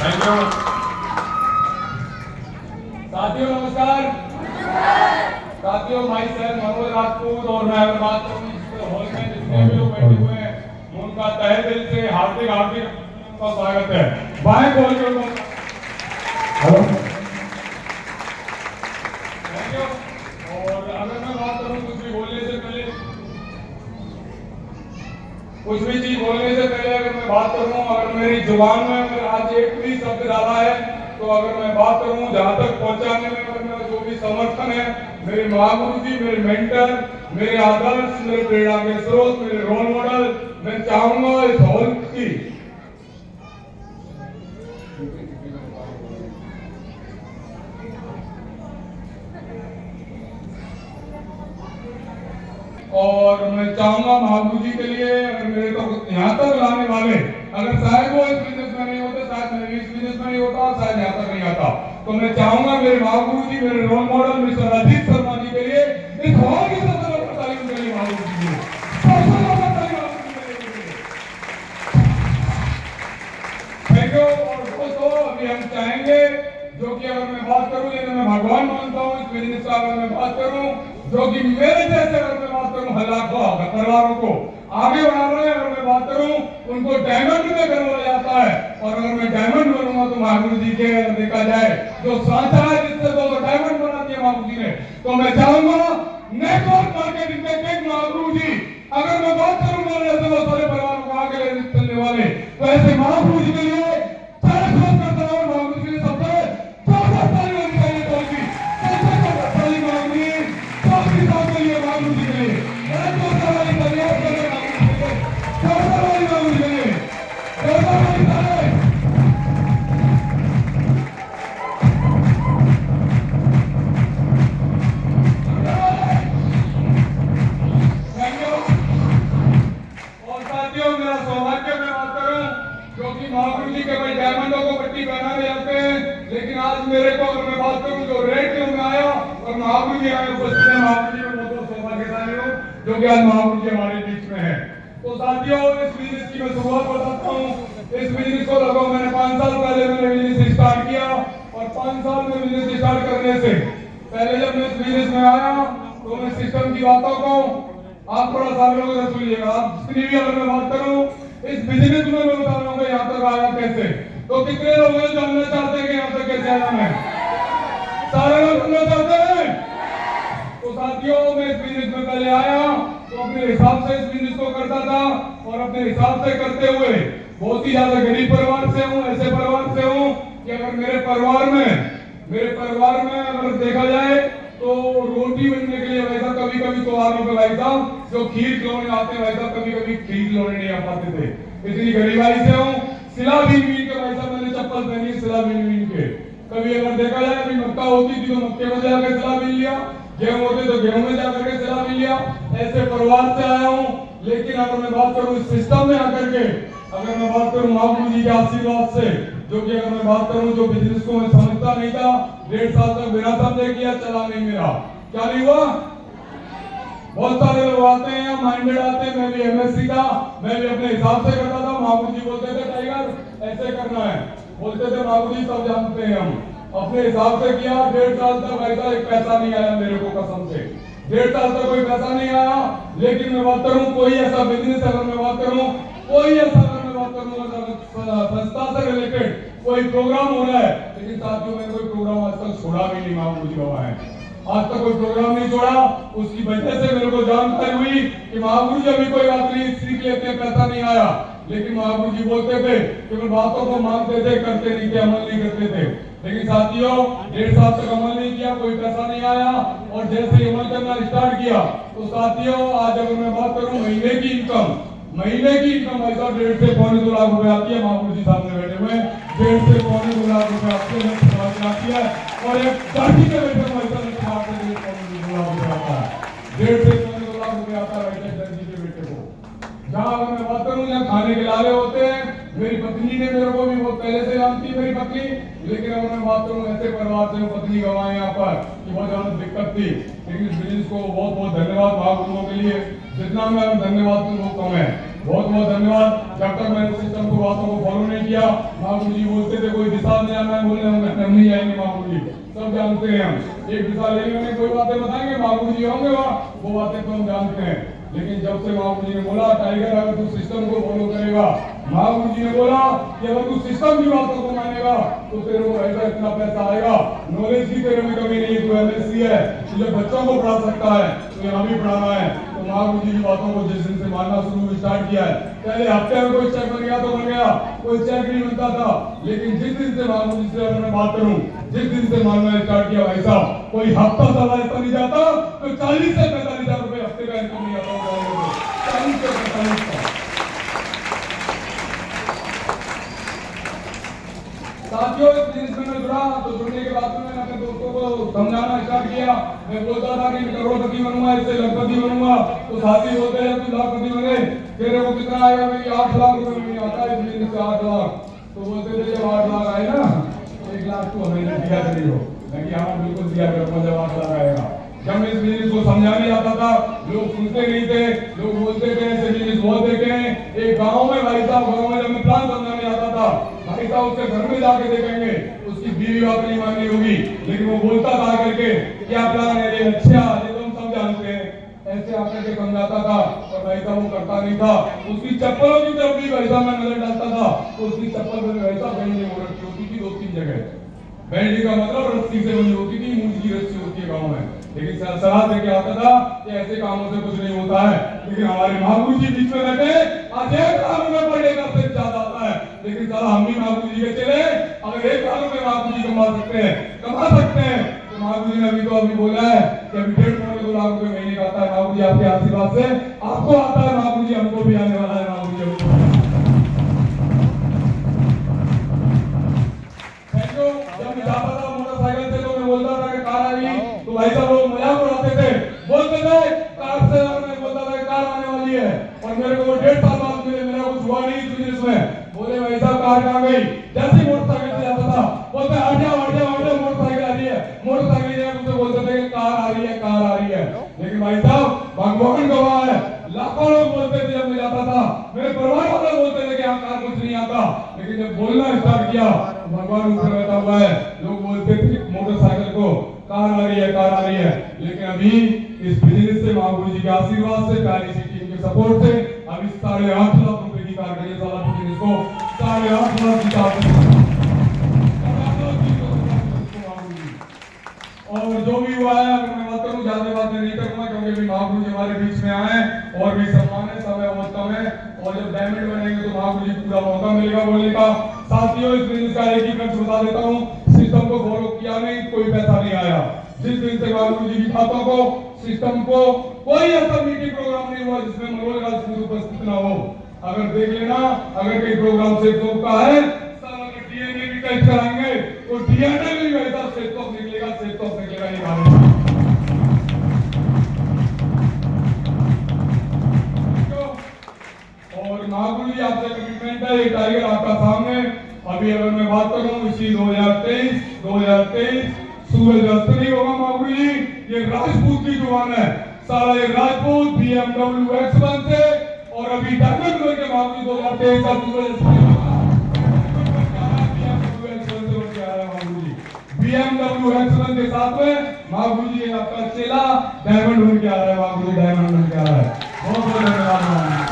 Thank you. साथियों नमस्कार। साथियों भाई सर मनोज राजपूत और मैं अगर बात करूँ इस हॉल में जितने भी लोग बैठे हुए हैं उनका तहे दिल से हार्दिक का स्वागत है। बाएं बोल के हेलो थैंक यू। और अगर मैं बात करूँ कुछ भी बोलने से पहले अगर मैं बात करूँ अगर मेरी जुबान में अगर आज एक भी शब्द डाला है तो अगर मैं बात करूँ जहाँ तक पहुँचाने में अगर मेरा जो भी समर्थन है मेरे महागुरु जी, मेरे मेंटर, मेरे आदर्श, मेरे प्रेरणा के स्रोत, मेरे रोल मॉडल, मैं चाहूंगा इस हॉल की और मैं चाहूंगा महागुरु जी के लिए अगर मेरे तो यहाँ तक लाने वाले अगर शायद वो इस बिजनेस में नहीं होते, शायद मैं इस बिजनेस में नहीं होता, शायद यहाँ तक नहीं आता, तो मैं चाहूंगा मेरे महागुरु जी, मेरे role model mister Ajit Sharma ji के लिए इस हॉल की सबसे बड़ी तारीफ के लिए महागुरु जी के लिए सबसे बड़ा तारीफ के लिए थैंक यू। और दोस्तों अभी हम चाहेंगे जो कि अगर मैं बात करूं लेकिन मैं भगवान मानता हूं इस बिजनेस का अगर मैं बात करूं जो कि मेरे जैसे अगर मैं बात करूं लाखों परिवारों को आगे बढ़ा रहे हैं, अगर मैं बात करूं उनको डायमंड में करवाया जाता है और अगर मैं डायमंड बनूंगा तो महागुरु जी के देखा जाए जो सांचा है जिससे तो डायमंड बना दिया महागुरु जी ने, तो मैं चाहूंगा नेटवर्क मार्केटिंग के किंग महागुरु जी अगर मैं बात करूं मेरे जैसे बहुत सारे परिवारों को आगे ले चलने वाले तो ऐसे महागुरु जी के लिए महागुरु जी के लिए सबसे महागुरु जी केवल डायमंडों को पट्टी पहनाने जाते हैं, लेकिन आज मेरे को अगर मैं बात करूं जो रेड क्यों में आया और महागुरु जी आए उपस्थित है, महागुरु जी में बहुत सौभाग्यशाली हूं जो कि आज महागुरु जी हमारे बीच में है। तो साथियों इस बिजनेस की मैं शुरुआत बताता हूँ। इस बिजनेस को लगभग मैंने 5 साल पहले मैंने बिजनेस स्टार्ट किया और 5 साल में बिजनेस स्टार्ट करने से पहले जब मैं इस बिजनेस में आया तो मैं सिस्टम की बातों को आप थोड़ा सा लोग सुनिएगा। आप जितनी भी अगर मैं बात करूं इस बिजनेस में मैं बता रहा हूँ यहाँ तक आया कैसे, तो कितने लोग हैं जानना चाहते हैं कि यहाँ तक कैसे आया मैं? सारे लोग जानना चाहते हैं। तो साथियों मैं इस बिजनेस में पहले आया तो अपने हिसाब से इस बिजनेस को करता था और अपने हिसाब से करते हुए बहुत ही ज्यादा गरीब परिवार से हूँ, ऐसे परिवार से हूँ कि अगर मेरे परिवार में अगर देखा जाए तो रोटी बनने के लिए वैसा कभी कभी त्योहारों पे भाई साहब जो खीर खिलौने आते हैं वैसा कभी कभी खीर खिलौने नहीं आ पाते थे, इतनी गरीबाई से हूँ। सिला बीन के भाई साहब मैंने चप्पल पहनी सिला बीन के, कभी अगर देखा जाए अभी मक्का होती थी तो मक्के में जाकर सिला बीन लिया, गेहूं होते तो गेहूं में जाकर के सिला बीन लिया, ऐसे परिवार से आया हूँ। लेकिन अगर मैं बात करूँ इस सिस्टम में आकर के अगर मैं बात करूँ महागुरु जी के आशीर्वाद से जो कि अगर मैं बात करूं जो बिजनेस को मैं समझता नहीं था 1.5 साल तक बिना समझे किया, चला नहीं मेरा, क्या नहीं हुआ। बहुत सारे लोग आते हैं माइंडेड आते हैं, मैं भी एमएससी था, मैं भी अपने हिसाब से करता था। महागुरु जी बोलते थे टाइगर ऐसे करना है, बोलते थे महागुरु जी सब जानते हैं, हम अपने हिसाब से किया। 1.5 साल तक ऐसा एक पैसा नहीं आया मेरे को कसम से, 1.5 साल तक कोई पैसा नहीं आया। लेकिन मैं बात करूं कोई ऐसा बिजनेस अगर मैं बात करूं कोई ऐसा संस्था से रिलेटेड कोई प्रोग्राम हो रहा है, लेकिन साथियों मैंने कोई प्रोग्राम आज तक छोड़ा भी नहीं। महागुरु जी बाबा है आज तक कोई प्रोग्राम नहीं छोड़ा। उसकी वजह से मेरे को जानकारी हुई कि महागुरु जी अभी कोई बात नहीं सीख लेते हैं, पैसा नहीं आया, लेकिन महागुरु जी बोलते थे केवल बातों को मानते थे, करते नहीं थे, अमल नहीं करते थे। लेकिन साथियों 1.5 साल तक अमल नहीं किया, कोई पैसा नहीं आया और जैसे ही अमल करना स्टार्ट किया तो साथियों आज अगर मैं बात करूं महीने की इनकम ऐसा 1.5 से पौने 2 लाख रुपए आती है। महागुरु जी सामने बैठे हुए 1.5 से पौने 2 लाख रुपए आती है और एक जाति के बैठे ऐसा 1.5 से पौने 2 लाख रुपए आता है, 1.5 से पौने 2 लाख रुपए आता है जाति के बेटे को। जहाँ अगर मैं बात करूँ यहाँ खाने के लाले होते हैं। मेरी पत्नी ने मेरे को भी बहुत पहले से जानती है मेरी पत्नी, लेकिन अगर मैं बात करूँ ऐसे परिवार से पत्नी गंवाए यहाँ पर कि बहुत ज्यादा दिक्कत थी। लेकिन इस बिजनेस को बहुत बहुत धन्यवाद महागुरुओं के लिए, जितना मैं धन्यवाद दूं वो कम है। बहुत बहुत धन्यवाद। जब तक मैंने सिस्टम को बातों को फॉलो नहीं किया, महागुरु जी बोलते थे कोई दिशा नहीं जानना है, बोलने हम नहीं आएंगे। महागुरु जी सब जानते हैं, हम एक दिशा लेने में कोई बातें बताएंगे, महागुरु जी होंगे वहाँ, वो बातें तो हम जानते हैं। लेकिन जब से महागुरु जी ने बोला टाइगर अगर तू सिस्टम को फॉलो करेगा, महागुरु जी ने बोला कि अगर तू सिस्टम की बातों को मानेगा तो तेरे को ऐसा इतना पैसा आएगा, नॉलेज की तेरे में कमी नहीं है, तू एमएससी है, तुझे बच्चों को पढ़ा सकता है, तो यहाँ भी पढ़ाना है। तो महागुरु जी की बातों को जिस दिन से मानना शुरू स्टार्ट किया है, पहले हफ्ते में कोई चेक बन गया तो बन गया, कोई चेक नहीं बनता था, लेकिन जिस दिन से महागुरु जी से अगर मैं बात करूं, जिस दिन से मानना स्टार्ट किया भाई साहब, कोई हफ्ता साला ऐसा नहीं जाता तो 40 से 45 हजार रुपए हफ्ते का इनकम नहीं आता, 40 से 45 का। साथियों इस बिजनेस में मैं जुड़ा, तो जुड़ने के बाद मैंने अपने दोस्तों को समझाना स्टार्ट किया। मैं बोलता था कि करोड़पति बनूंगा, इससे लखपति बनूंगा, तो साथी बोलते हैं तू लाखपति बने, तेरे को कितना आएगा? मेरी 8 लाख रुपए में आता है इस बिजनेस से, 8 लाख। तो बोलते थे जब 8 लाख आए ना, 1 लाख तो हमें दिया करी हो, मैं हाँ बिल्कुल दिया करूंगा जब 8 लाख आएगा। जब मैं इस बिजनेस को समझाने जाता था, लोग सुनते नहीं थे, लोग बोलते थे ऐसे बिजनेस बहुत देखे हैं। एक गांव में भाई साहब, गांव में जब मैं प्लान समझाने जाता था, भाई साहब उसके घर में जाके देखेंगे, उसकी बीवी बात नहीं माननी होगी, लेकिन वो बोलता था करके क्या प्लान है ये, अच्छा ये तो हम सब जानते हैं, ऐसे आकर के समझाता था, और भाई साहब वो करता नहीं था। उसकी चप्पलों की तरफ भी भाई साहब मैं नजर डालता था, तो उसकी चप्पल में भाई साहब बैंडी हो रखी होती थी 2-3 जगह। बैंडी का मतलब रस्सी से बनी होती थी, मूंछ की रस्सी होती है गाँव में, लेकिन सलाह देके आता था कि ऐसे कामों से कुछ नहीं होता है। लेकिन हमारे महागुरु जी बीच में बैठे, आज 1 लाख रुपए पर डे का से ज्यादा आता है, लेकिन साला हम भी महागुरु जी के चले, अगर 1 लाख रुपए महागुरु जी कमा सकते हैं, तो महागुरु जी ने अभी बोला है कि अभी 1.5-2 लाख रुपए महीने का आता है। महागुरु जी आपके आशीर्वाद से आपको आता है, महागुरु जी हमको भी आने वाला है। महागुरु जी जब जाता था मोटरसाइकिल से, तो मैं बोलता था कि कार आ रही, तो भाई साहब लोग मजाक उड़ाते थे, बोलते थे कार से, मैं बोलता था कार आने वाली है, और मेरे को 1.5 साल बाद मेरा कुछ हुआ नहीं इस बिजनेस में। बोले भाई साहब कार कहाँ गई? जैसे ही मोटरसाइकिल से जाता था, बोलते हट जाओ मोटरसाइकिल आ रही है, मोटरसाइकिल मुझसे बोलते थे कि कार आ रही है। लेकिन भाई साहब भगवान गवाह है, लाखों लोग बोलते थे जब मैं जाता था, मेरे परिवार वाले बोलते थे कि हाँ कार कुछ नहीं आता, लेकिन जब बोलना स्टार्ट किया तो भगवान ऊपर बैठा हुआ है। लोग बोलते थे मोटरसाइकिल को कार आ रही है, लेकिन अभी इस बिजनेस से महागुरु जी के आशीर्वाद से, प्यारी सी टीम के सपोर्ट से अभी 8.5 लाख रुपए की कार खरीदने वाला बिजनेस को 8.5 लाख की कार, और जो भी हुआ है, अगर मैं बात करूं ज्यादा बातें नहीं करूंगा, क्योंकि अभी महागुरु जी हमारे बीच में आए और भी सम्मान है, समय बहुत कम है, और जब डायमंड बनेंगे तो महागुरु जी पूरा मौका मिलेगा बोलने का। साथियों इस बिजनेस का एक ही कंस बता देता हूँ, सिस्टम को फॉलो किया नहीं, कोई पैसा नहीं आया। जिस दिन से महागुरु जी की बातों को, सिस्टम को, कोई ऐसा मीटिंग प्रोग्राम नहीं हुआ जिसमें मनोज राजपूत उपस्थित ना हो। अगर देख लेना, अगर कोई प्रोग्राम से का है, डीएनए भी टेस्ट कराएंगे, तो डीएनए भी वैसा सेटॉप निकलेगा ये गाने। और महागुरु जी आपसे कमिटमेंट है, ये टारगेट आपका सामने। अभी अगर मैं बात करूं इसी 2023 सूरज अस्त नहीं होगा महागुरु जी, ये राजपूत की जुबान है, सारा ये राजपूत BMW X1 से, और अभी डायमंड करके महागुरु 2023 का सूरज अस्त नहीं होगा, BMW X1 के साथ में महागुरु जी आपका चेला डायमंड बन के आ रहा है, महागुरु जी डायमंड बन के आ रहा है। बहुत बहुत धन्यवाद।